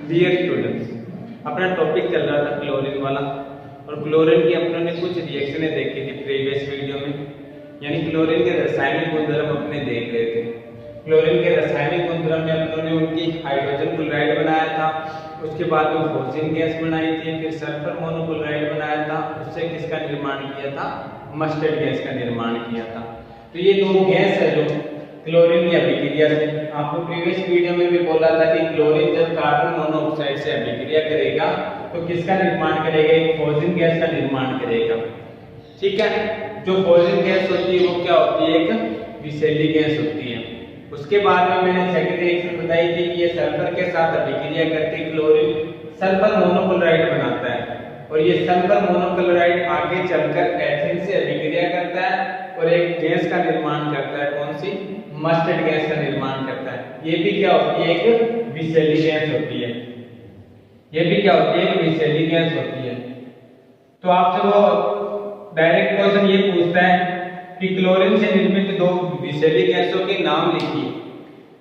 Dear students, अपना topic चल रहा था क्लोरीन वाला और क्लोरीन की अपनों ने कुछ रिएक्शनें देखी थी प्रीवियस वीडियो में। यानी क्लोरीन के रासायनिक गुणधर्म अपने देख रहे थे। क्लोरीन के रासायनिक गुणधर्म में अपनों ने उनकी हाइड्रोजन क्लोराइड बनाया था, उसके बाद में फ्लोरीन गैस बनाई थी, फिर सल्फर मोनोक्लोराइड बनाया था, उससे किसका निर्माण किया था? मस्टर्ड गैस का निर्माण किया था। तो ये दो गैस है जो क्लोरीन की अभिक्रिया से, आपको प्रीवियस वीडियो में भी बोला था कि क्लोरीन जब कार्बन मोनोऑक्साइड से अभिक्रिया करेगा तो किसका निर्माण करेगा? एक फ्लोरीन गैस का निर्माण करेगा। ठीक है, जो फ्लोरीन गैस होती है वो क्या होती है? एक विषैली गैस होती है। उसके बाद में मैंने सेकंड रिएक्शन बताई थी कि ये सल्फर के साथ अभिक्रिया करके क्लोरीन सल्फर मोनोक्लोराइड बनाता है और ये सल्फर मोनोक्लोराइड आगे चलकर एथिलीन से अभिक्रिया करता है और एक गैस का निर्माण करता है। कौन सी? मस्टर्ड गैस का निर्माण करता है। ये भी क्या होती है? एक विषैली गैस होती है। ये भी क्या होती है? एक विषैली गैस होती है। तो आपसे वो डायरेक्ट क्वेश्चन ये पूछता है कि क्लोरीन से निर्मित दो विषैली गैसों के नाम लिखिए।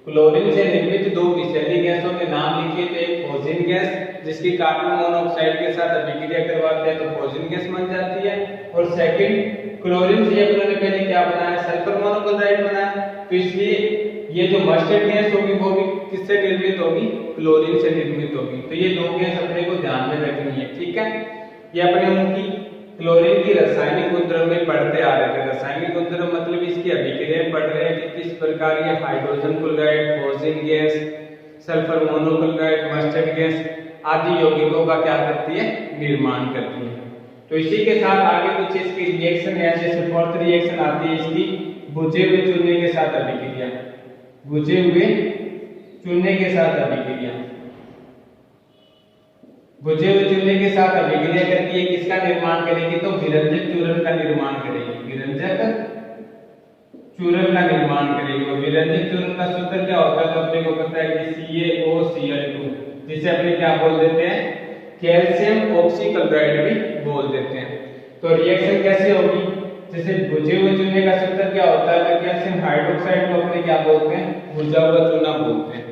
क्लोरीन से निर्मित दो विषैली गैसों के नाम लिखिए। तो एक फ्लोरीन गैस जिसकी कार्बन मोनोऑक्साइड के साथ अभिक्रिया करवाते हैं तो फ्लोरीन गैस बन जाती है, और सेकंड क्लोरीन से अपने ने पहले क्या बनाया? सल्फर मोनोक्लोराइड बनाया। तो इसलिए ये जो मस्टर्ड गैस होगी वो भी किससे निर्मित होगी? क्लोरीन से निर्मित होगी। तो ये दो गैस अपने को ध्यान में रखनी है। ठीक है, ये अपने उनकी क्लोरीन की रासायनिक गुणधर्म में पढ़ते आ रहे थे। रासायनिक गुणधर्म मतलब इसकी अभिक्रिया पढ़ रहे हैं कि किस प्रकार ये hydrogen chloride, fluorine gas, sulphur monochloride, mustard gas आदि यौगिकों का क्या करती है? निर्माण करती है। तो इसी के साथ आगे कुछ इसकी रिएक्शन है, जैसे फोर्थ रिएक्शन आती है इसकी बुझे हुए चूने के साथ अभिक्रिया। बुझे हुए चूने के साथ अभिक्रिया, बुझे हुए चूने के साथ अभिक्रिया करती है। किसका निर्माण करेगी? तो विरंजक चूर्ण का निर्माण करेगी। विरंजक चूर्ण का निर्माण करेगी। और विरंजक चूर्ण का सूत्र क्या होता है? तो अपने को पता है कि CaOCl2, जिसे अपने क्या बोल देते हैं? कैल्शियम ऑक्सीक्लोराइड भी बोल देते हैं। तो रिएक्शन कैसे होगी? जैसे बुझे हुए चूने का सूत्र क्या होता है? तो कैल्शियम हाइड्रोक्साइड को अपने क्या बोलते हैं? बुझा हुआ चूना बोलते हैं।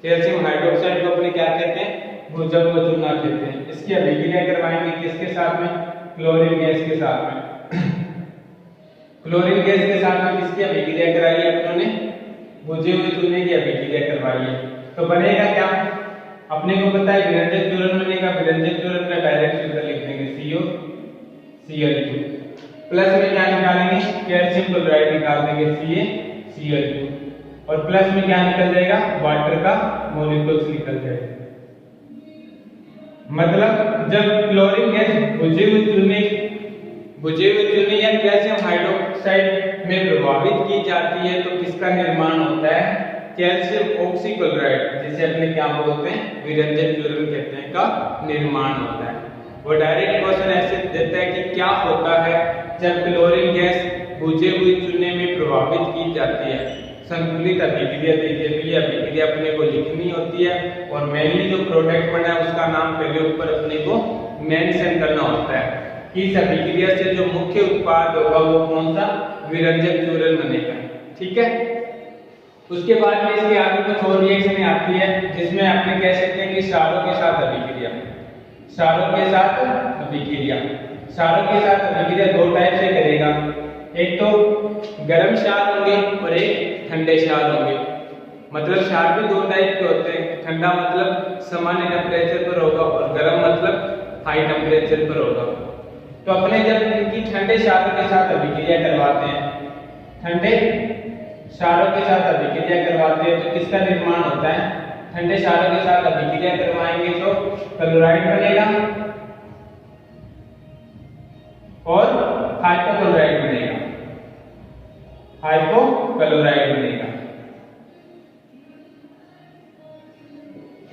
कैल्शियम हाइड्रोक्साइड को अपने क्या कहते हैं? बुझा हुआ चूना कहते हैं। इसकी अभिक्रिया करवाएंगे किसके साथ में? क्लोरीन गैस के साथ में। क्लोरीन गैस के साथ में किसकी अभिक्रिया कराई है अपनों ने? बुझे हुए चूने की अभिक्रिया करवाई है। तो बनेगा क्या? अपने को पता है विरंजक चूर्ण बनेगा। विरंजक चूर्ण का डायरेक्ट सूत्र लिख देंगे COCl2, प्लस में क्या निकालेंगे? कैल्शियम क्लोराइड निकाल देंगे CaCl2, और प्लस में क्या निकल जाएगा? वाटर का मॉलिक्यूल्स निकल जाएगा। मतलब जब क्लोरीन गैस बुझे हुए चूने या कैल्शियम हाइड्रोक्साइड में प्रभावित की जाती है तो किसका निर्माण होता है? कैल्शियम ऑक्सीक्लोराइड, जिसे अपने क्या बोलते हैं? विरंजक चूर्ण कहते हैं, का निर्माण होता है। वो डायरेक्ट क्वेश्चन ऐसे देता है कि क्या होता है जब क्लोरीन गैस बुझे हुए चूने में प्रभावित की जाती है? संतुलित अभिक्रिया देखिए। तो ये अभिक्रिया अपने को लिखनी होती है और मेनली जो प्रोडक्ट बना है उसका नाम पहले ऊपर अपने को मेंशन करना होता है कि इस अभिक्रिया से जो मुख्य उत्पाद होगा वो कौन सा? विरंजक चूर्ण बनेगा। ठीक है, उसके बाद में इसके आगे कुछ और रिएक्शन आती है जिसमें अपने कह सकते हैं कि क्षारों के साथ अभिक्रिया। क्षारों के साथ अभिक्रिया, क्षारों के साथ अभिक्रिया दो टाइप से करेगा। एक तो गर्म क्षार होंगे और एक ठंडे क्षार होंगे। मतलब क्षार भी दो टाइप के होते हैं। ठंडा मतलब सामान्य टेम्परेचर पर होगा और गर्म मतलब हाई टेम्परेचर पर होगा। तो अपने जब इनकी ठंडे क्षारों के साथ अभिक्रिया करवाते हैं, ठंडे क्षारों के साथ अभिक्रिया करवाते हैं तो किसका निर्माण होता है? ठंडे क्षारों के साथ अभिक्रिया करवाएंगे तो क्लोराइड बनेगा और हाइपोक्लोराइड बनेगा। हाइपोक्लोराइड बनेगा,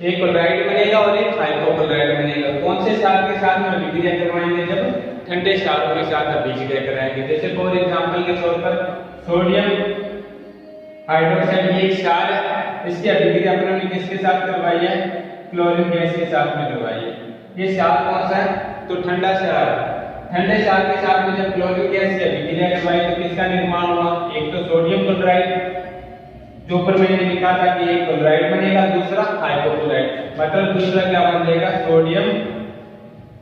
एक क्लोराइड बनेगा और एक हाइपोक्लोराइड बनेगा। कौन से क्षार के साथ में अभिक्रिया करवाएंगे? जब ठंडे क्षारों के साथ अभिक्रिया कराएंगे। जैसे फॉर एग्जांपल के तौर पर सोडियम हाइड्रोक्साइड ये क्षार है, इसकी अभिक्रिया अपने ने किसके साथ करवाई है? क्लोरीन गैस के साथ में करवाई है। ये क्षार कौन सा है? तो ठंडा क्षार है। ठंडे क्षार के साथ में जब क्लोरीन गैस से अभिक्रिया करवाई तो किसका निर्माण हुआ? एक तो सोडियम क्लोराइड जो ऊपर मैंने लिखा था कि एक क्लोराइड बनेगा, दूसरा हाइपोक्लोराइड, मतलब दूसरा क्या बन जाएगा, सोडियम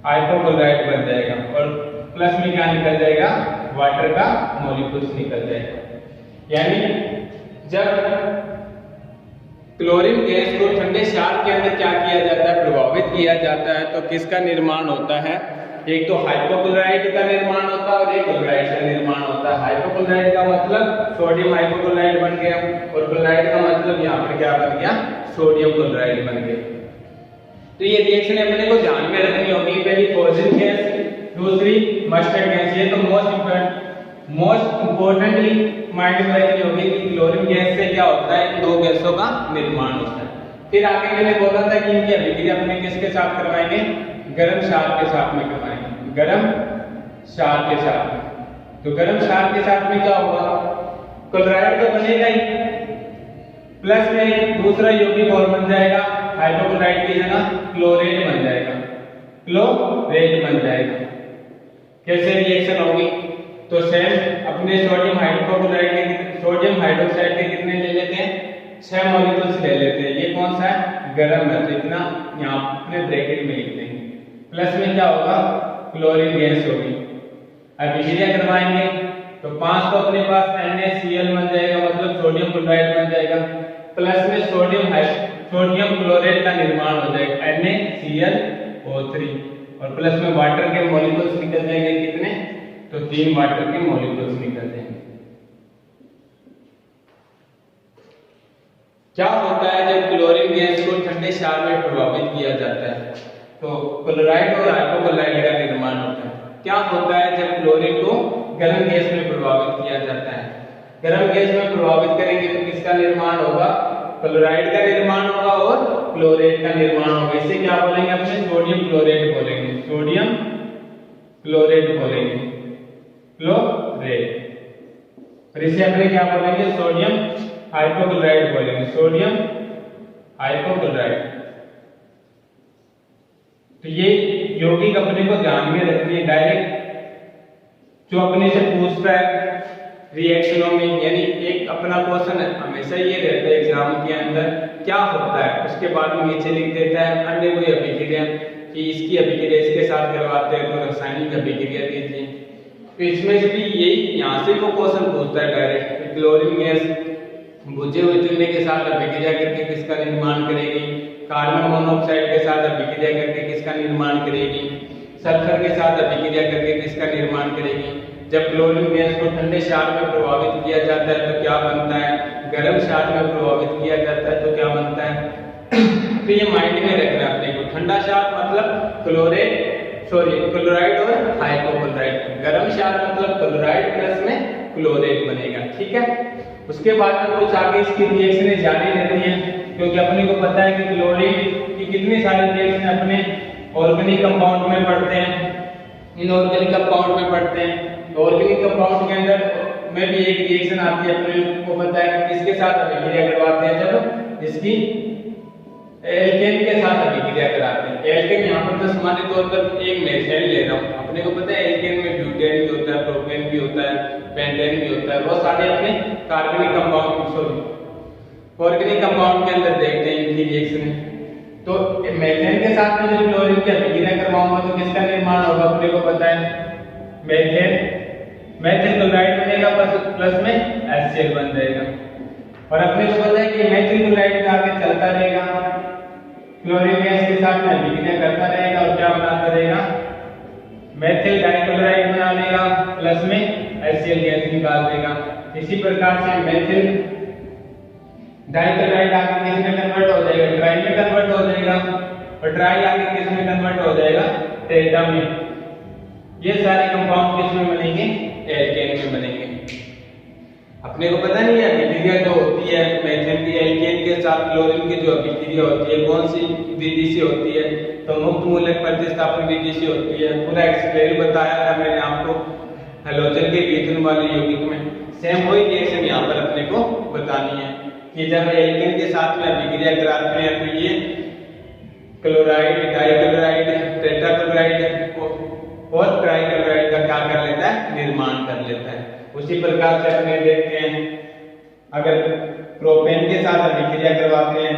हाइपोक्लोराइड बन जाएगा, और प्लस में क्या निकल जाएगा, वाटर का मॉलिक्यूल्स निकल जाएगा। यानी जब क्लोरीन गैस को ठंडे क्षार के अंदर क्या किया जाता है, प्रभावित किया जाता है, तो किसका निर्माण होता है, एक तो हाइपोक्लोराइड का निर्माण होता है और एक क्लोराइड का निर्माण होता है। हाइपोक्लोराइड का मतलब सोडियम हाइपोक्लोराइड बन गया, और क्लोराइड का मतलब यहाँ पर क्या बन गया, सोडियम क्लोराइड बन गया। तो ये रिएक्शन अपने को ध्यान में रखनी होगी, पहली फ्रोजन गैस, दूसरी मस्टर्ड गैस। ये तो मोस्ट इंपॉर्टेंटली माइंड में रखनी होगी कि क्लोरीन गैस से क्या होता है, इन दो गैसों का निर्माण होता है। फिर आगे मैंने बोला था कि इनकी अभिक्रिया अपने किसके साथ करवाएंगे, गर्म क्षार के साथ में करवाएंगे, गर्म क्षार के साथ में। तो गर्म क्षार के साथ में क्या होगा, क्लोराइड तो बनेगा ही, प्लस में दूसरा यौगिक और बन जाएगा, हाइपोक्लोराइड की जगह क्लोरेट बन जाएगा, क्लोरेट बन जाएगा। कैसे रिएक्शन होगी, तो सेम अपने सोडियम हाइड्रोक्साइड के कितने ले लेते हैं, 6 मॉलिक्यूल्स ले लेते हैं। ये कौन सा है, गर्म है, तो इतना यहाँ अपने ब्रैकेट में लिख देंगे। प्लस में क्या होगा, क्लोरीन गैस होगी। अभिक्रिया करवाएंगे तो 5 तो अपने पास NaCl बन जाएगा, मतलब सोडियम क्लोराइड बन जाएगा, प्लस में सोडियम क्लोराइड का निर्माण हो जाएगा, NaClO3, और प्लस में वाटर के मॉलिक्यूल्स निकल जाएंगे, कितने, तो 3 वाटर के मॉलिक्यूल्स निकल जाएंगे। क्या होता है जब क्लोरीन गैस को ठंडे क्षार में प्रभावित किया जाता है, तो क्लोराइड और हाइपोक्लोराइड का निर्माण होता है। क्या होता है जब क्लोरीन को गर्म गैस में प्रभावित किया जाता है, गर्म गैस में प्रभावित करेंगे तो किसका निर्माण होगा, क्लोराइड का निर्माण होगा और क्लोरेट का निर्माण होगा। इसे क्या बोलेंगे, अपने सोडियम क्लोरेट बोलेंगे, सोडियम क्लोरेट बोलेंगे, क्लोरेट। और इसे अपने क्या बोलेंगे, सोडियम हाइपोक्लोराइड बोलेंगे, सोडियम हाइपोक्लोराइड। तो ये यौगिक अपने को ध्यान में रखनी है। डायरेक्ट जो अपने से पूछता है रिएक्शनों में, यानी एक अपना क्वेश्चन हमेशा ये रहता है एग्जाम के अंदर, क्या होता है, उसके बाद में नीचे लिख देता है अन्य कोई अभिक्रिया, कि इसकी अभिक्रिया इसके साथ करवाते हैं तो रासायनिक अभिक्रिया दीजिए। तो इसमें से भी यही यहाँ से वो क्वेश्चन पूछता है डायरेक्ट, क्लोरीन गैस बुझे हुए चूने के साथ अभिक्रिया करके किसका निर्माण करेगी, कार्बन मोनोऑक्साइड के साथ अभिक्रिया करके किसका निर्माण करेगी, सल्फर के साथ अभिक्रिया करके किसका निर्माण करेगी। जब क्लोरीन गैस को ठंडे क्षार में प्रभावित किया जाता है तो क्या बनता है, गर्म क्षार में प्रभावित किया जाता है तो क्या बनता है। तो ये माइंड में रखना है अपने को, ठंडा क्षार मतलब क्लोराइड और हाइपोक्लोराइड, गर्म क्षार मतलब क्लोराइड प्लस में क्लोरेट बनेगा, ठीक है। उसके बाद में कुछ आगे इसकी रिएक्शनें जारी रहती हैं, क्योंकि अपने को पता है कि क्लोरीन की कितनी सारी रिएक्शन अपने ऑर्गेनिक कंपाउंड में पढ़ते हैं, इनऑर्गेनिक कंपाउंड में पढ़ते हैं। ऑर्गेनिक कंपाउंड के अंदर में भी एक रिएक्शन आती है, अपने को पता है कि किसके साथ अभिक्रिया करवाते हैं, जब इसकी एल्केन के साथ अभिक्रिया कराते हैं। एल्केन यहाँ पर तो सामान्य तौर पर एक मेथाइल ले रहा हूँ, अपने को पता है एल्केन में ब्यूटेन भी होता है, प्रोपेन भी होता है, पेंटेन भी होता है, वो सारे अपने कार्बनिक कंपाउंड ऑर्गेनिक कंपाउंड के अंदर देखते हैं इनकी रिएक्शन। तो मेथेन के साथ में जब क्लोरीन की अभिक्रिया करवाऊंगा तो किसका निर्माण होगा, अपने को पता है मेथिल क्लोराइड बनेगा, प्लस में HCl बन जाएगा। और अपने को पता है कि मेथिल क्लोराइड आगे चलता रहेगा, क्लोरीन गैस के साथ में अभिक्रिया करता रहेगा और क्या बनाता रहेगा, मेथिल डाइक्लोराइड बना देगा, प्लस में HCl गैस निकाल देगा। इसी प्रकार से मेथिल डाइक्लोराइड आगे किस में कन्वर्ट हो जाएगा, ट्राई में कन्वर्ट हो जाएगा, और ट्राई आगे किस में कन्वर्ट हो जाएगा, टेट्रा में। ये सारे कंपाउंड किस में बनेंगे, एल्केन में बनेंगे। अपने को पता नहीं है अभिक्रिया जो होती है मेथेन की एल्केन के साथ क्लोरीन की जो अभिक्रिया होती है कौन सी विधि से होती है, तो मुक्त मूलक प्रतिस्थापन विधि से होती है। पूरा एक्सप्लेन बताया था मैंने आपको हैलोजन के विघटन वाले यौगिक में। सेम वही रिएक्शन यहाँ पर अपने को बतानी है कि जब एल्केन के साथ में अभिक्रिया कराते हैं तो ये क्लोराइड, डाइक्लोराइड, टेट्राक्लोराइड और ट्राइक्लोराइड का क्या कर लेता है, निर्माण कर लेता है। उसी प्रकार से अपने देखते हैं अगर प्रोपेन के साथ अभिक्रिया करवाते हैं,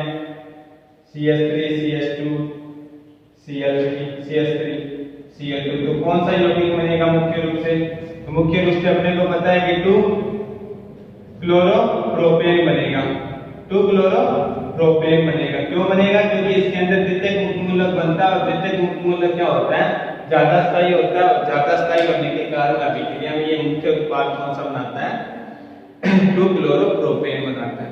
CH3 CH2 Cl3 CH3 Cl2, तो कौन सा यौगिक बनेगा मुख्य रूप से? तो मुख्य रूप से अपने को पता है कि 2 क्लोरोप्रोपेन बनेगा, 2 क्लोरोप्रोपेन बनेगा। क्यों बनेगा? क्योंकि इसके अंदर द्वितीयक मुक्त मूलक बनता है, और द्वितीयक मुक्त मूलक क्या होता है? ज्यादा स्थायी होता है, और ज्यादा स्थायी होने के कारण अभिक्रिया में ये मुख्य उत्पाद कौन सा बनाता है? 2 क्लोरोप्रोपेन बनाता है।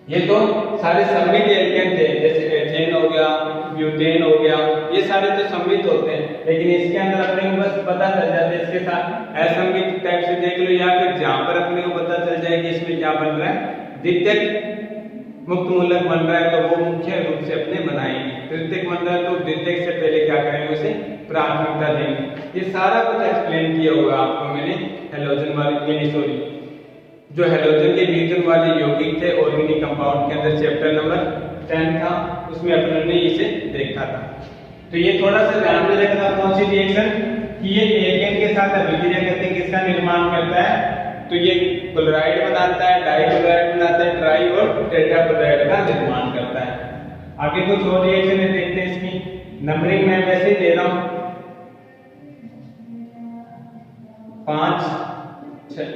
ये तो सारे सम्मिलित एल्केन थे, जैसे एथेन हो गया, ब्यूटेन हो गया, ये सारे तो सम्मिलित होते हैं, लेकिन इसके अंदर अपने को बस पता चल जाता है इसके साथ असम्मिलित टाइप से देख लो, या फिर जहां पर अपने को पता चल जाए कि इसमें क्या बन रहा है, द्वितीयक मुक्त मूलक बन रहा है, तो वो मुख्य रूप से अपने बनाएंगे। तृतीयक बन रहा है तो द्वितीयक से पहले क्या करेंगे? उसे प्राथमिकता देंगे। ये सारा कुछ एक्सप्लेन किया होगा आपको मैंने हैलोजन वाले, सॉरी जो हैलोजन के रिएक्शन वाले यौगिक थे ऑर्गेनिक कंपाउंड के अंदर चैप्टर नंबर 10 था, उसमें अपने ने इसे देखा था। तो ये थोड़ा सा ध्यान में रखना, कौन सी रिएक्शन कि ये एल्केन के साथ अभिक्रिया करके किसका निर्माण करता है? तो ये क्लोराइड बनाता है, डाइक्लोराइड बनाता है, ट्राई और टेट्राक्लोराइड का निर्माण करता है। आगे कुछ और रिएक्शन देखते हैं, इसकी नंबरिंग मैं वैसे दे रहा हूं 5 6,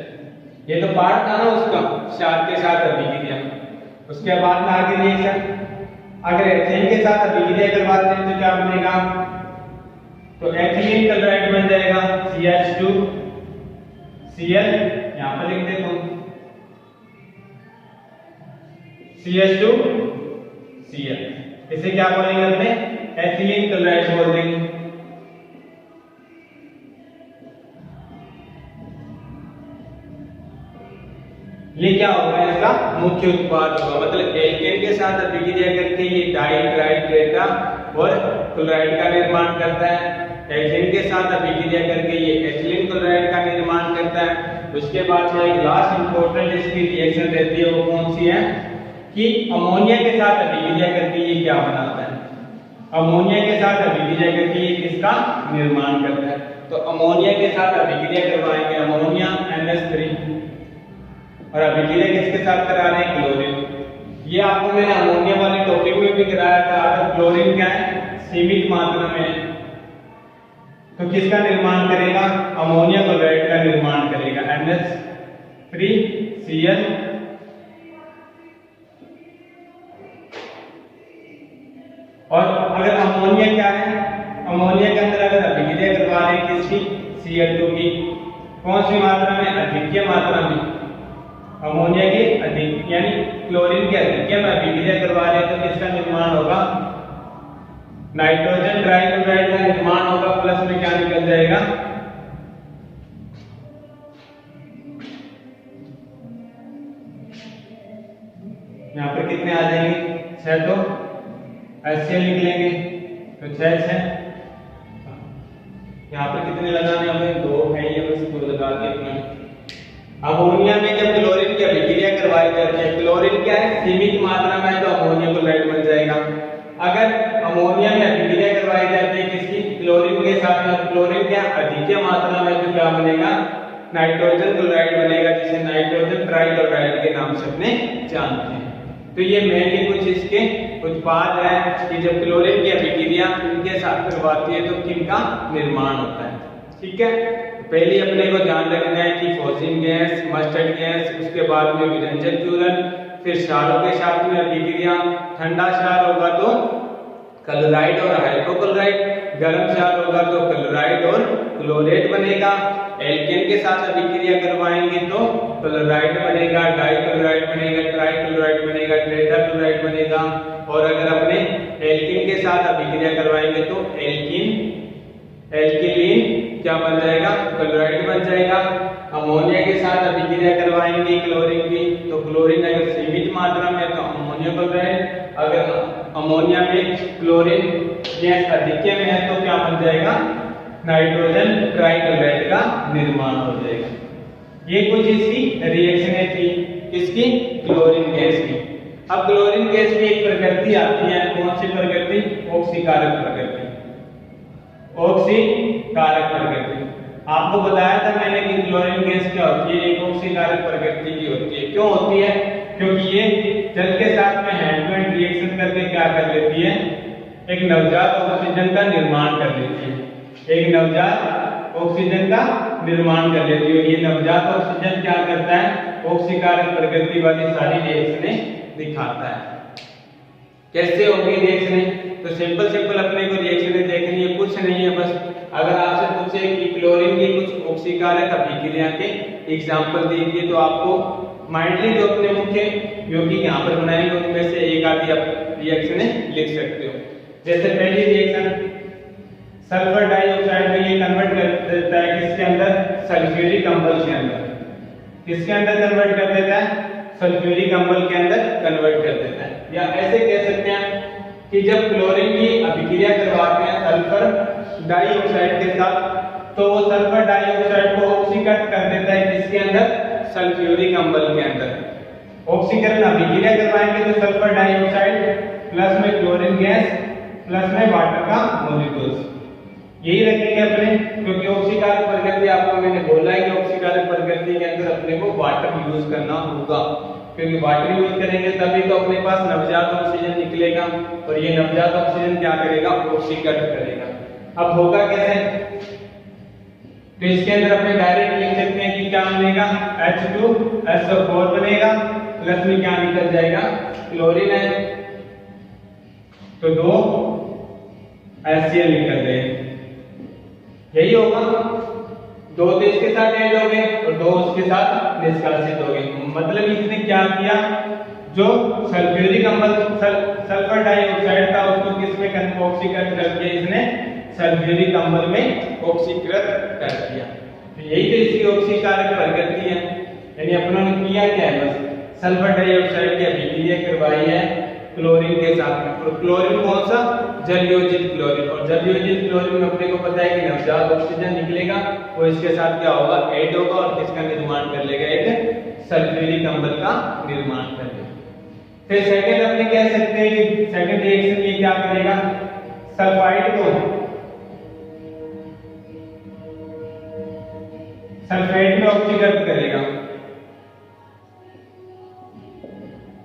ये तो पार्ट था ना उसका, क्षार के साथ अभिक्रिया। उसके बाद में आगे रिएक्शन, अगर एथेन के साथ अभिक्रिया करवाते हैं तो क्या बनेगा? तो एथिलीन क्लोराइड बन जाएगा, CH2 Cl, यहां पर लिख देता हूं CH2 Cl, इसे क्या बोलेंगे अपने? एथिलीन क्लोराइड बोल देंगे। ये क्या होगा? इसका मुख्य उत्पाद होगा, मतलब एल्केन के साथ अभिक्रिया करके ये डाई ट्राई टेट्रा और क्लोराइड का निर्माण करता है। एथेन के साथ अभिक्रिया करके ये एथिलीन क्लोराइड का निर्माण करता है। उसके बाद में एक लास्ट इंपॉर्टेंट इसकी रिएक्शन रहती है, वो कौन सी है कि अमोनिया के साथ अभिक्रिया करके ये क्या बनाता है? अमोनिया के साथ अभिक्रिया करके ये किसका निर्माण करता है? तो अमोनिया के साथ अभिक्रिया करवाएंगे, अमोनिया NH3, और अभिक्रिया किसके साथ करा रहे हैं? क्लोरीन। ये आपको मैंने अमोनिया वाले टॉपिक में भी कराया था। अगर क्लोरीन क्या है? सीमित मात्रा में, तो किसका निर्माण करेगा? अमोनिया क्लोराइड का निर्माण करेगा, NH3Cl। और अगर अमोनिया क्या है? अमोनिया के अंदर अगर अभिक्रिया करवा रहे हैं किसकी? Cl2 की, कौन सी मात्रा में? अधिक्य मात्रा में। अमोनिया की अधिक यानी क्लोरीन के अधिक्य में अभिक्रिया करवा रहे हैं तो किसका निर्माण होगा? नाइट्रोजन ट्राइक्लोराइड का निर्माण होगा, प्लस में क्या निकल जाएगा? यहाँ पर कितने आ जाएंगे? 6, तो HCl लिख लेंगे, तो 6 यहाँ पर कितने लगाने हमें? 2 है, ये बस 2 लगा दिए अपने। अमोनिया में जब क्लोरीन की अभिक्रिया करवाई जाती है, क्लोरीन क्या है? सीमित मात्रा में, तो अमोनिया क्लोराइड बन जाएगा। अगर अमोनिया में अभिक्रिया करवाई जाती है किसकी? क्लोरीन के साथ में, क्लोरीन क्या अधिक मात्रा में, तो क्या बनेगा? नाइट्रोजन क्लोराइड बनेगा, जिसे नाइट्रोजन ट्राइक्लोराइड के नाम से अपने जानते हैं। तो ये मेनली कुछ इसके उत्पाद है कि जब क्लोरीन की अभिक्रिया इनके साथ करवाती है तो किनका निर्माण होता है। ठीक है, पहले अपने को ध्यान रखना है कि फॉसिन गैस, मस्टर्ड गैस, उसके बाद में विरंजन चूर्ण, फिर क्षारों के साथ में अभिक्रिया। ठंडा क्षार होगा तो क्लोराइड और हाइड्रोक्लोराइड, गर्म क्षार होगा तो क्लोराइड और क्लोरेट बनेगा। एल्केन के साथ अभिक्रिया करवाएंगे तो क्लोराइड बनेगा, डाइक्लोराइड बनेगा, ट्राइक्लोराइड बनेगा, टेट्राक्लोराइड बनेगा। और अगर अपने एल्कीन के साथ अभिक्रिया करवाएंगे तो एल्किलीन क्या बन जाएगा? क्लोराइड बन जाएगा। अमोनिया के साथ अभिक्रिया करवाएंगे क्लोरीन की, तो क्लोरीन अगर सीमित मात्रा में तो अमोनिया क्लोराइड, अगर अमोनिया में क्लोरीन गैस अधिक में है तो क्या बन जाएगा? नाइट्रोजन ट्राइक्लोराइड का निर्माण हो जाएगा। ये कुछ इसकी रिएक्शनें थी, इसकी क्लोरीन गैस की। अब क्लोरीन गैस की एक प्रकृति आती है, कौन सी प्रकृति? ऑक्सीकारक प्रकृति। ऑक्सीकारक प्रकृति आपको बताया था मैंने कि क्लोरीन गैस क्या होती है? एक ऑक्सीकारक प्रकृति की होती है। क्यों होती है? क्योंकि ये जल के साथ में हैंड टू हैंड रिएक्शन करके क्या कर लेती है, एक नवजात ऑक्सीजन का निर्माण कर लेती है, एक नवजात ऑक्सीजन का निर्माण कर लेती है। ये नवजात ऑक्सीजन क्या करता है, ऑक्सीकारक प्रकृति वाली सारी रिएक्शनें दिखाता है। कैसे होगी रिएक्शनें, तो सिंपल अपने को रिएक्शनें देखनी है, कुछ नहीं है। बस अगर आपसे पूछे कि क्लोरीन की कुछ ऑक्सीकारक अभिक्रिया के एग्जांपल दीजिए, तो आपको माइंडली जो अपने मुख्य यौगिक यहाँ पर बनाएंगे उनमें से एक आधी आप रिएक्शनें लिख सकते हो। जैसे पहली रिएक्शन सल्फर डाइऑक्साइड में ये कन्वर्ट कर देता है किसके अंदर, सल्फ्यूरिक अम्ल के अंदर। किसके अंदर कन्वर्ट कर देता है, सल्फ्यूरिक अम्ल के अंदर कन्वर्ट कर देता है। या ऐसे कह सकते हैं कि जब क्लोरीन की अभिक्रिया करवाते हैं सल्फर डाइऑक्साइड के साथ, तो वो सल्फर डाइऑक्साइड को ऑक्सीकृत कर देता है किसके अंदर, सल्फ्यूरिक अम्ल के अंदर। ऑक्सीकरण अभिक्रिया करवाएंगे तो सल्फर डाइऑक्साइड प्लस में क्लोरीन गैस प्लस में वाटर का मॉलिक्यूल्स, यही रखेंगे अपने, क्योंकि ऑक्सीकारक प्रकृति आपको मैंने बोला है कि ऑक्सीकारक प्रकृति के अंदर अपने को वाटर यूज करना होगा, क्योंकि वाटर यूज करेंगे तभी तो अपने पास नवजात ऑक्सीजन निकलेगा, और ये नवजात ऑक्सीजन क्या करेगा, ऑक्सीकृत करेगा। अब होगा कैसे, तो इसके अंदर अपने डायरेक्ट लिख सकते हैं कि क्या बनेगा, H2SO4 बनेगा, प्लस में क्या निकल जाएगा, क्लोरीन है, तो 2 HCl निकल गए, यही होगा। 2 तो इसके साथ ऐड हो गए और 2 उसके साथ निष्कासित हो गए। मतलब इसने क्या किया, जो सल्फ्यूरिक अम्ल सल्फर डाइऑक्साइड था उसको किसमें ऑक्सीकृत कर दिया, इसने सल्फ्यूरिक अम्ल में ऑक्सीकृत कर दिया। तो यही तो इसकी ऑक्सीकारक प्रकृति है। यानी अपनों ने किया क्या है, बस सल्फर डाइऑक्साइड की अभिक्रिया करवाई है क्लोरीन के साथ में। और क्लोरीन कौन सा, जलयोजित क्लोरीन, और जलयोजित क्लोरीन में अपने को पता है कि नवजात ऑक्सीजन निकलेगा, वो इसके साथ क्या होगा, ऐड होगा और किसका निर्माण कर लेगा, एक सल्फ्यूरिक अम्ल का निर्माण कर लेगा। फिर सेकंड अपने कह सकते हैं कि सेकंड रिएक्शन ये क्या करेगा, सल्फाइड को सल्फेट में ऑक्सीकृत करेगा।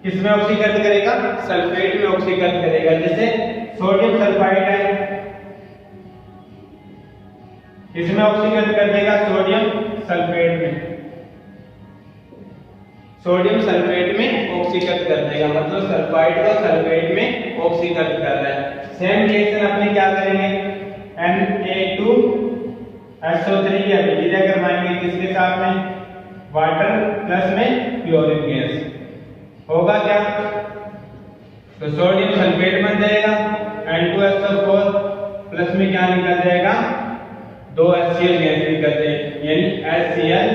किसमें ऑक्सीकृत करेगा, सल्फेट में ऑक्सीकृत करेगा। जैसे सोडियम सल्फाइड है, इसमें ऑक्सीकृत कर देगा सोडियम सल्फेट में, सोडियम सल्फेट में ऑक्सीकृत कर देगा, मतलब सल्फाइड को सल्फेट में ऑक्सीकृत कर रहा है। सेम रिएक्शन अपने क्या करेंगे, Na2SO3 की अभिक्रिया करवाएंगे किसके साथ में, वाटर प्लस में क्लोरीन गैस। होगा क्या, तो सोडियम सल्फेट बन जाएगा, N2SO4 प्लस में क्या निकल जाएगा, 2 HCl गैस निकल जाएगी, यानी HCl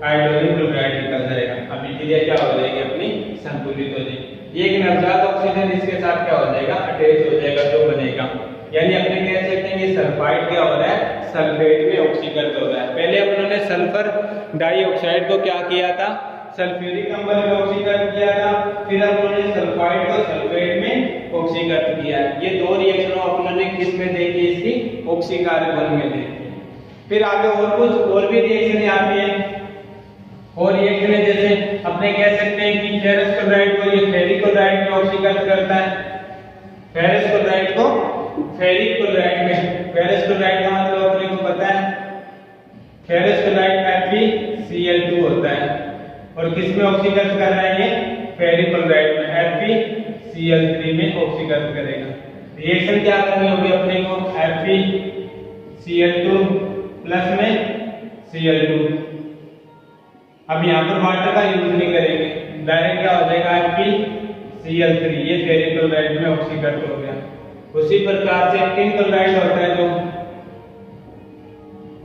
हाइड्रोजन क्लोराइड निकल जाएगा। अभिक्रिया क्या हो जाएगी, अपनी संतुलित हो जाएगी। एक नवजात ऑक्सीजन इसके साथ क्या हो जाएगा, अटैच हो जाएगा, जो बनेगा। यानी अपने कह सकते हैं कि सल्फाइड क्या हो रहा है, सल्फेट में ऑक्सीकृत हो रहा है। पहले अपनों ने सल्फर डाइऑक्साइड को क्या किया था, सल्फ्यूरिक अम्ल में ऑक्सीकृत किया था, फिर अपनों ने सल्फाइड को सल्फेट में ऑक्सीकृत किया। ये 2 रिएक्शनों अपनों ने किस में देखी, इसकी ऑक्सीकारक बल में देखी। फिर आगे और कुछ और भी रिएक्शनें आती हैं, और रिएक्शनें जैसे अपने कह सकते हैं कि फेरस क्लोराइड को ये फेरिक क्लोराइड में ऑक्सीकृत करता है, फेरस क्लोराइड को फेरिक क्लोराइड में। फेरस क्लोराइड का मतलब अपने को पता है, फेरस क्लोराइड FeCl2 होता है, और किस में ऑक्सीकृत कर रहा है, ये फेरिक क्लोराइड में FeCl3 में ऑक्सीकृत करेगा। रिएक्शन क्या करनी होगी अपने को, FeCl2 प्लस में Cl2। अब यहाँ पर वाटर का यूज नहीं करेंगे, डायरेक्ट क्या हो जाएगा, FeCl3, ये फेरिक क्लोराइड में ऑक्सीकृत हो गया। उसी प्रकार से टिन क्लोराइड होता है जो,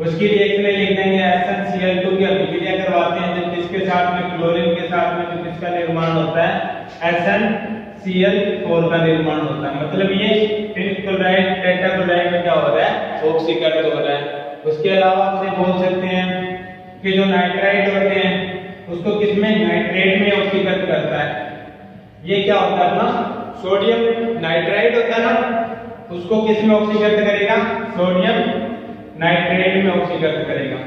उसकी रिएक्शन लिख देंगे SnCl2 की अभिक्रिया करवाते हैं जब किसके साथ में, क्लोरीन के साथ में, तो किसका निर्माण होता है, SnCl4 का निर्माण होता है। मतलब ये टिन क्लोराइड टेट्रा क्लोराइड में क्या हो रहा है, ऑक्सीकृत हो रहा है। उसके अलावा आपसे बोल सकते हैं कि जो नाइट्राइट होते हैं उसको किसमें, नाइट्रेट में ऑक्सीकृत करता है। ये क्या होता है ना, सोडियम नाइट्राइट होता है ना, उसको किस में ऑक्सीकृत करेगा, सोडियम नाइट्रेट में ऑक्सीकृत करेगा।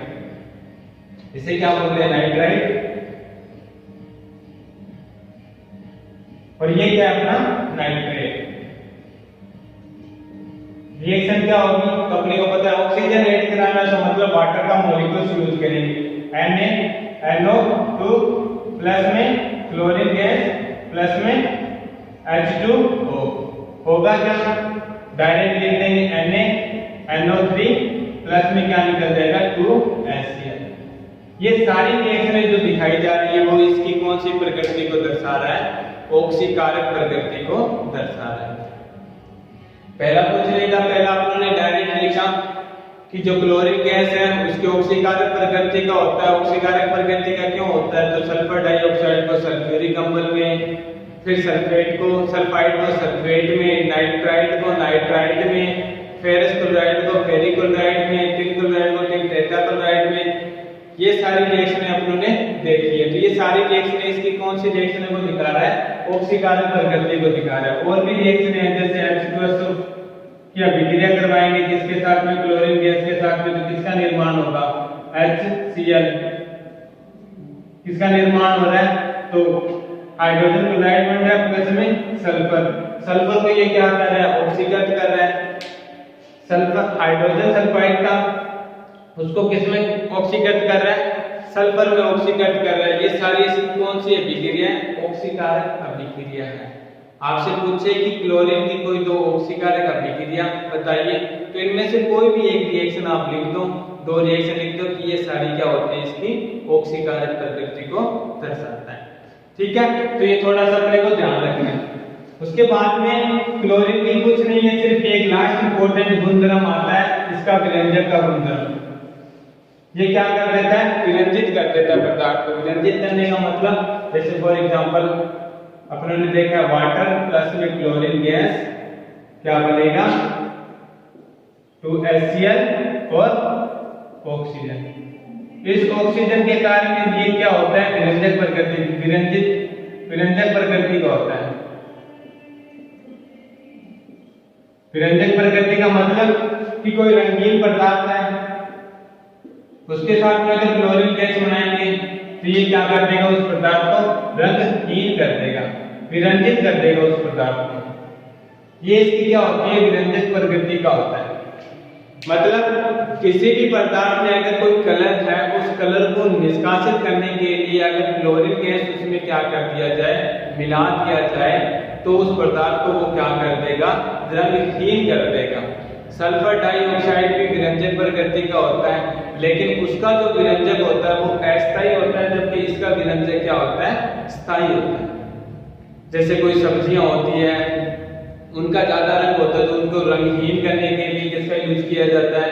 इसे क्या बोलते हैं, नाइट्राइट। और ये क्या है अपना नाइट्रेट। रिएक्शन क्या होगी तो अपने को पता है, ऑक्सीजन ऐड कराना तो मतलब वाटर का मॉलिक्यूल्स यूज करेंगे, NaNO2 प्लस में क्लोरीन गैस प्लस में H2O होगा क्या, डायरेक्ट लिख देंगे NaNO3 प्लस में क्या निकल जाएगा 2HCl। ये सारी रिएक्शनें जो दिखाई जा रही है वो इसकी कौन सी प्रकृति को दर्शा रहा है, ऑक्सीकारक प्रकृति को दर्शा रहा है। पहला पूछ लेगा, पहला आपने डायरेक्ट लिखा कि जो क्लोरीन गैस है उसकी ऑक्सीकारक प्रकृति का होता है। ऑक्सीकारक प्रकृति का क्यों होता है, तो सल्फर डाइऑक्साइड को सल्फ्यूरिक अम्ल में, फिर सल्फाइड को सल्फेट में, नाइट्राइड को नाइट्राइड में, फेरस क्लोराइड को फेरिक क्लोराइड में, टिन क्लोराइड को टिन टेट्राक्लोराइड में। ये सारी रिएक्शनें अपनों ने देखी है। तो ये सारी रिएक्शनें इसकी कौन सी रिएक्शनें को दिखा रहा है, ऑक्सीकारक प्रकृति को दिखा रहा है। और भी रिएक्शनें हैं जैसे H2SO की अभिक्रिया करवाएंगे किसके साथ में, क्लोरीन गैस के साथ में, तो किसका निर्माण होगा HCl। किसका निर्माण हो रहा है, तो हाइड्रोजन क्लोराइड बन रहा है प्लस में सल्फर को ये क्या कर रहा है, ऑक्सीकृत कर रहा है। सल्फर हाइड्रोजन सल्फाइड का उसको किसमें ऑक्सीकृत कर रहा है, सल्फर में ऑक्सीकृत कर रहा है। ये सारी कौन सी अभिक्रिया है, ऑक्सीकारक अभिक्रिया है। आपसे पूछे कि क्लोरीन की कोई दो ऑक्सीकारक अभिक्रिया बताइए, तो इनमें से कोई भी एक रिएक्शन आप लिख दो, दो रिएक्शन लिख दो कि ये सारी क्या होते हैं, इसकी ऑक्सीकारक प्रकृति को दर्शाता है। ठीक है, तो ये थोड़ा सा अपने को ध्यान रखना है। उसके बाद में क्लोरीन की कुछ नहीं है, सिर्फ एक लास्ट इंपॉर्टेंट गुणधर्म आता है इसका, विरंजक का गुणधर्म। ये क्या कर देता है, विरंजित कर देता है पदार्थ को। विरंजित करने का मतलब जैसे फॉर एग्जांपल अपने ने देखा वाटर प्लस में क्लोरीन गैस क्या बनेगा 2HCl और ऑक्सीजन। इस ऑक्सीजन के कारण ये क्या होता है, विरंजक प्रकृति, विरंजक प्रकृति का होता है। विरंजक प्रकृति का मतलब कि कोई रंगीन पदार्थ है उसके साथ में अगर क्लोरीन गैस बनाएंगे तो ये क्या कर देगा, उस पदार्थ को रंगहीन कर देगा, विरंजित कर देगा उस पदार्थ को। ये इसकी क्या होती है, विरंजक प्रकृति का होता है। मतलब किसी भी पदार्थ में अगर कोई कलर है, उस कलर को निष्कासित करने के लिए अगर क्लोरीन गैस उसमें क्या कर दिया जाए, मिला दिया जाए, तो उस पदार्थ को वो क्या कर देगा, रंगहीन कर देगा। सल्फर डाइऑक्साइड भी विरंजक प्रकृति का होता है, लेकिन उसका जो विरंजक होता है वो अस्थायी होता है, जबकि इसका विरंजक क्या होता है, स्थायी होता है। जैसे कोई सब्जियां होती है उनका ज्यादा रंग होता है तो उनको रंगहीन करने के लिए किसका यूज किया जाता है,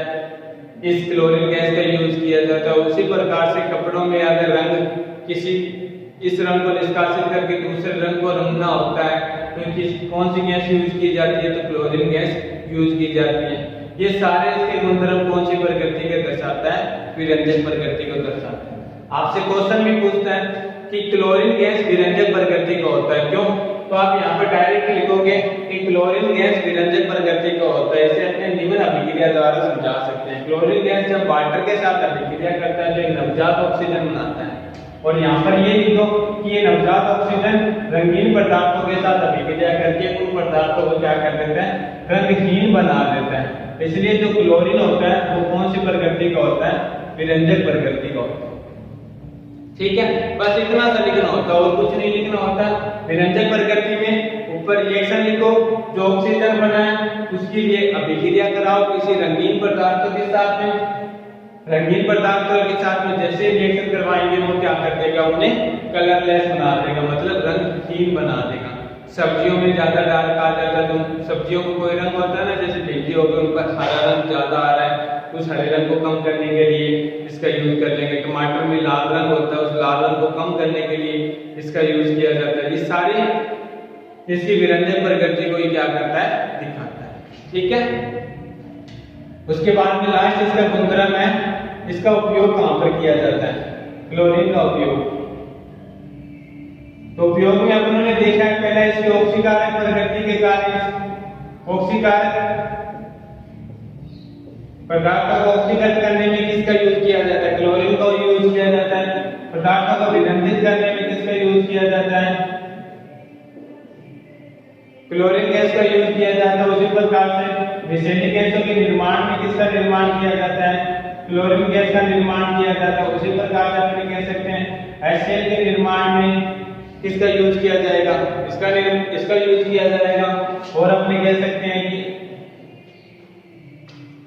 इस क्लोरीन गैस का यूज किया जाता है। उसी प्रकार से कपड़ों में अगर रंग किसी इस रंग को निष्कासित करके दूसरे रंग को रंगना होता है तो कौन सी गैस यूज की जाती है, तो क्लोरीन गैस यूज की जाती है। ये सारे इसके गुणधर्म कौन सी प्रकृति के दर्शाता है, विरंजक प्रकृति को दर्शाता है। आपसे क्वेश्चन भी पूछता है कि क्लोरीन गैस विरंजक प्रकृति का होता है, क्यों, तो आप यहाँ पर डायरेक्ट लिखोगे कि क्लोरीन गैस विरंजक प्रकृति का होता है। इसे अपने निम्न अभिक्रिया द्वारा समझा सकते हैं। क्लोरीन गैस जब वाटर के साथ अभिक्रिया करता है तो एक नवजात ऑक्सीजन बनाता है, और यहाँ पर ये लिखो कि ये नवजात ऑक्सीजन रंगीन पदार्थों के साथ अभिक्रिया करके उन पदार्थों को क्या कर देता है, रंगहीन बना देता है। इसलिए जो क्लोरीन होता है वो कौन सी प्रकृति का होता है, विरंजक प्रकृति का होता है। ठीक है, बस इतना सा लिखना होता है और कुछ नहीं लिखना होता। विरंजक प्रकृति में ऊपर रिएक्शन लिखो, जो ऑक्सीजन बना है उसके लिए अभिक्रिया कराओ किसी रंगीन पदार्थों के साथ में। रंगीन पदार्थों के साथ में जैसे रिएक्शन करवाएंगे वो क्या कर देगा, उन्हें कलरलेस बना देगा, मतलब रंगहीन बना देगा। सब्जियों में ज्यादा डार्क आ जाता है, तो सब्जियों को कोई रंग होता है ना, जैसे भिंडी हो गई उन पर हरा रंग ज्यादा आ रहा है, उस हरे रंग को कम करने के लिए इसका यूज कर लेंगे। टमाटर में लाल रंग होता है, उस लाल रंग को कम करने के लिए इसका यूज किया जाता है। ये सारी इसकी विरंजक प्रकृति को ये क्या करता है, दिखाता है। ठीक है, उसके बाद में लास्ट इसका गुणधर्म है, इसका उपयोग कहां पर किया जाता है, क्लोरीन का उपयोग। तो उपयोग में अपन ने देखा है पहला इसके ऑक्सीकारक प्रकृति के कारण ऑक्सीकारक पदार्थों को ऑक्सीकृत करने में किसका यूज किया जाता है, क्लोरीन का यूज किया जाता है। पदार्थों को विरंजित करने में किसका यूज किया जाता है, क्लोरीन गैस का यूज किया जाता है उसी प्रकार से विषैली गैसों के निर्माण में किसका निर्माण किया जाता है, क्लोरीन गैस का निर्माण किया जाता है। उसी प्रकार से अपने कह सकते हैं HCl के निर्माण में किसका यूज किया जाएगा, इसका यूज किया जाएगा। और अपने कह सकते हैं कि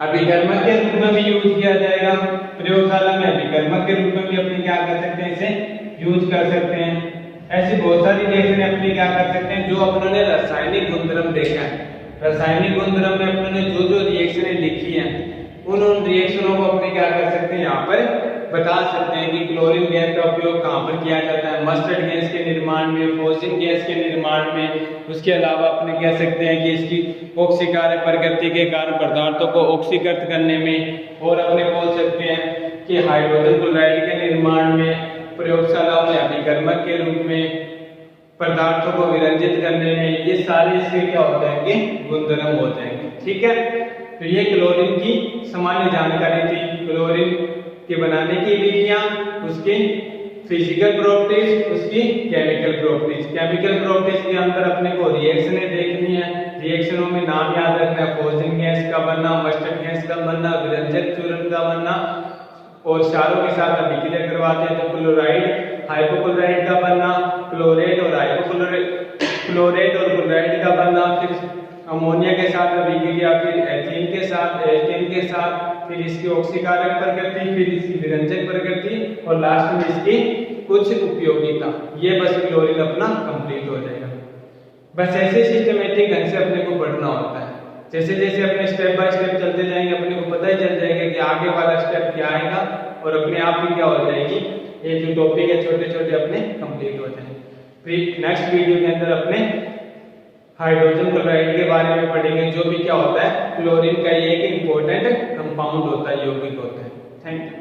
अभिकर्मक के रूप में भी यूज किया जाएगा, प्रयोगशाला में अभिकर्मक के रूप में भी अपने क्या कर सकते हैं, इसे यूज कर सकते हैं। ऐसी बहुत सारी रिएक्शन अपने क्या कर सकते हैं जो अपने रासायनिक गुणधर्म देखा है, रासायनिक गुणधर्म में अपने जो रिएक्शनें लिखी हैं उन रिएक्शनों को अपने क्या कर सकते हैं यहाँ पर बता सकते हैं कि क्लोरीन गैस का उपयोग कहाँ पर किया जाता है, मस्टर्ड गैस के निर्माण में, फ्लोजिंग गैस के निर्माण में। उसके अलावा अपने कह सकते हैं कि इसकी ऑक्सीकार्य प्रकृति के कारण पदार्थों को ऑक्सीकृत करने में। और अपने बोल सकते हैं कि हाइड्रोजन क्लोराइड के निर्माण में, प्रयोगशाला में अभिकर्मक के रूप में, पदार्थों को विरंजित करने में। ये सारे इसके क्या हो जाएंगे, गुणधर्म हो जाएंगे। ठीक है, तो ये क्लोरीन की सामान्य जानकारी थी। क्लोरीन के बनाने की विधियां, उसकी फिजिकल प्रॉपर्टीज, उसकी केमिकल प्रॉपर्टीज। केमिकल प्रॉपर्टीज के अंदर अपने को रिएक्शनें देखनी है, रिएक्शनों में नाम याद रखना है, फ्लोजिंग गैस का बनना, मस्टर्ड गैस का बनना, विरंजक चूर्ण का बनना। और क्षारों के साथ अभिक्रिया करवाते हैं तो क्लोराइड हाइपोक्लोराइड का बनना, क्लोरेट और हाइपोक्लोराइड, क्लोरेट और क्लोराइड का बनना, फिर अमोनिया के साथ अभिक्रिया, फिर एथीन के साथ, एल्केन के साथ, फिर इसकी ऑक्सीकारक प्रकृति, फिर इसकी विरंजक प्रकृति और लास्ट में इसकी कुछ उपयोगिता। ये बस क्लोरीन अपना कंप्लीट हो जाएगा। बस ऐसे सिस्टमेटिक ढंग से अपने को पढ़ना होता है। जैसे जैसे अपने स्टेप बाय स्टेप चलते जाएंगे अपने को पता ही चल जाएगा कि आगे वाला स्टेप क्या आएगा और अपने आप ही क्या हो जाएगी, ये जो टॉपिक है छोटे छोटे अपने कंप्लीट हो जाएंगे। फिर नेक्स्ट वीडियो के अंदर अपने हाइड्रोजन क्लोराइड के बारे में पढ़ेंगे, जो भी क्या होता है क्लोरीन का एक इंपॉर्टेंट कंपाउंड होता है, यौगिक होता है। Thank you.